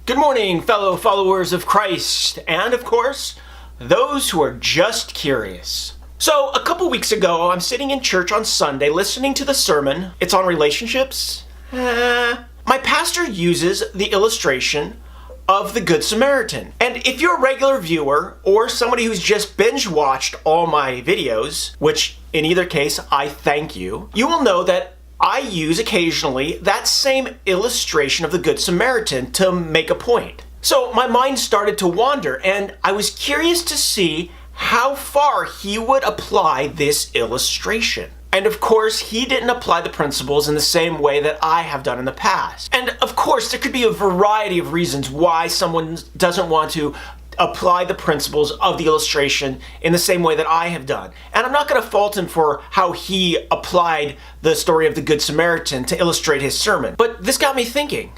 Good morning, fellow followers of Christ, and of course, those who are just curious. So, a couple weeks ago, I'm sitting in church on Sunday listening to the sermon. It's on relationships. My pastor uses the illustration of the Good Samaritan. And if you're a regular viewer or somebody who's just binge watched all my videos, which in either case, I thank you, you will know that I use occasionally that same illustration of the Good Samaritan to make a point. So my mind started to wander, and I was curious to see how far he would apply this illustration. And of course, he didn't apply the principles in the same way that I have done in the past. And of course, there could be a variety of reasons why someone doesn't want to apply the principles of the illustration in the same way that I have done. And I'm not going to fault him for how he applied the story of the Good Samaritan to illustrate his sermon. But this got me thinking,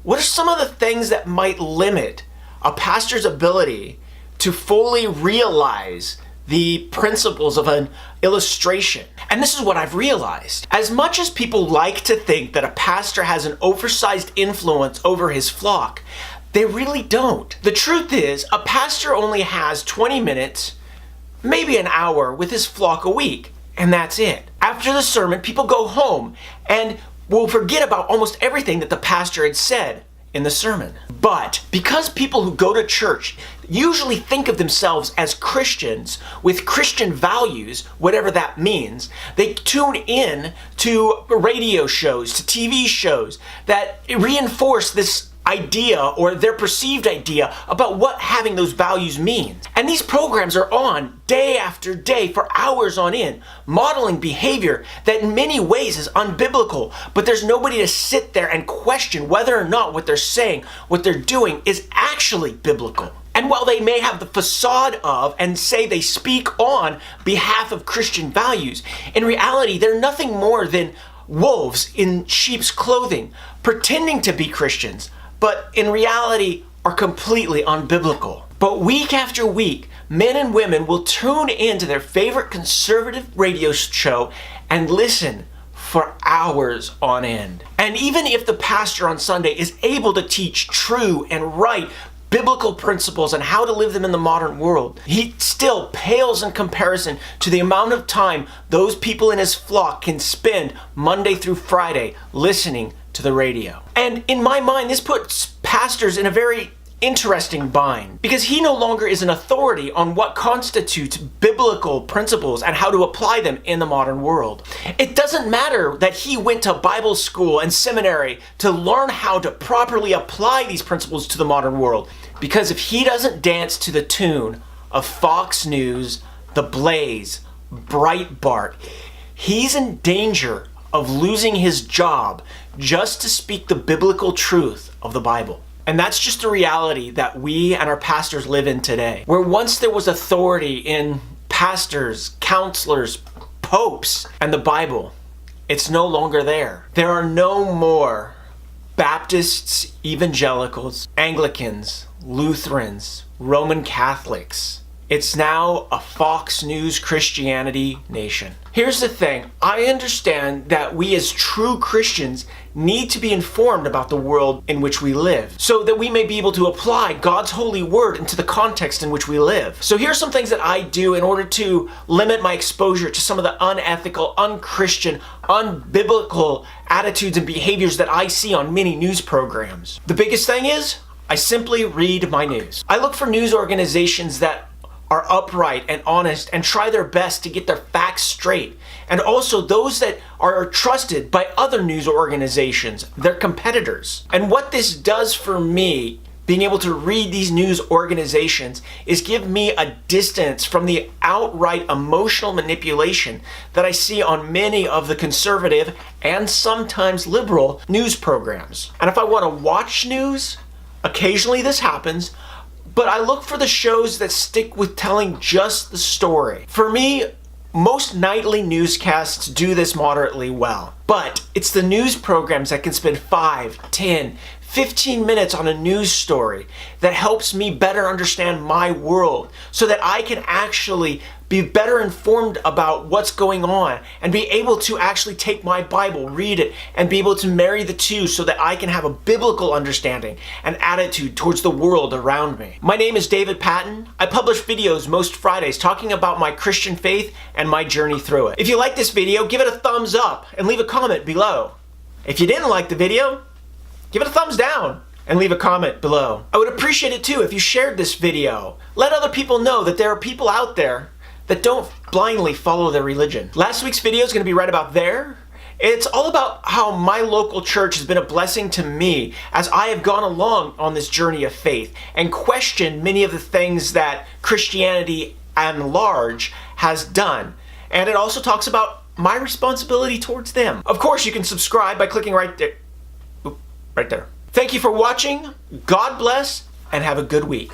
what are some of the things that might limit a pastor's ability to fully realize the principles of an illustration? And this is what I've realized. As much as people like to think that a pastor has an oversized influence over his flock, they really don't. The truth is, a pastor only has 20 minutes, maybe an hour with his flock a week, and that's it. After the sermon, people go home and will forget about almost everything that the pastor had said in the sermon. But because people who go to church usually think of themselves as Christians with Christian values, whatever that means, they tune in to radio shows, to TV shows that reinforce this idea or their perceived idea about what having those values means. And these programs are on day after day for hours on end, modeling behavior that in many ways is unbiblical, but there's nobody to sit there and question whether or not what they're saying, what they're doing is actually biblical. And while they may have the facade of and say they speak on behalf of Christian values, in reality, they're nothing more than wolves in sheep's clothing, pretending to be Christians, but in reality are completely unbiblical. But week after week, men and women will tune into their favorite conservative radio show and listen for hours on end. And even if the pastor on Sunday is able to teach true and right biblical principles and how to live them in the modern world, he still pales in comparison to the amount of time those people in his flock can spend Monday through Friday listening to the radio. And in my mind, this puts pastors in a very interesting bind, because he no longer is an authority on what constitutes biblical principles and how to apply them in the modern world. It doesn't matter that he went to Bible school and seminary to learn how to properly apply these principles to the modern world, because if he doesn't dance to the tune of Fox News, The Blaze, Breitbart, he's in danger of losing his job just to speak the biblical truth of the Bible. And that's just the reality that we and our pastors live in today. Where once there was authority in pastors, counselors, popes, and the Bible, it's no longer there. There are no more Baptists, evangelicals, Anglicans, Lutherans, Roman Catholics. It's now a Fox News Christianity nation. Here's the thing. I understand that we as true Christians need to be informed about the world in which we live so that we may be able to apply God's holy word into the context in which we live. So here's some things that I do in order to limit my exposure to some of the unethical, unchristian, unbiblical attitudes and behaviors that I see on many news programs. The biggest thing is I simply read my news. I look for news organizations that are upright and honest and try their best to get their facts straight. And also those that are trusted by other news organizations, their competitors. And what this does for me, being able to read these news organizations, is give me a distance from the outright emotional manipulation that I see on many of the conservative and sometimes liberal news programs. And if I want to watch news, occasionally this happens, but I look for the shows that stick with telling just the story. For me, most nightly newscasts do this moderately well, but it's the news programs that can spend 5, 10, 15 minutes on a news story that helps me better understand my world so that I can actually be better informed about what's going on and be able to actually take my Bible, read it, and be able to marry the two so that I can have a biblical understanding and attitude towards the world around me. My name is David Patton. I publish videos most Fridays talking about my Christian faith and my journey through it. If you like this video, give it a thumbs up and leave a comment below. If you didn't like the video, give it a thumbs down and leave a comment below. I would appreciate it too if you shared this video. Let other people know that there are people out there that don't blindly follow their religion. Last week's video is going to be right about there. It's all about how my local church has been a blessing to me as I have gone along on this journey of faith and questioned many of the things that Christianity at large has done. And it also talks about my responsibility towards them. Of course, you can subscribe by clicking right there. Right there. Thank you for watching. God bless and have a good week.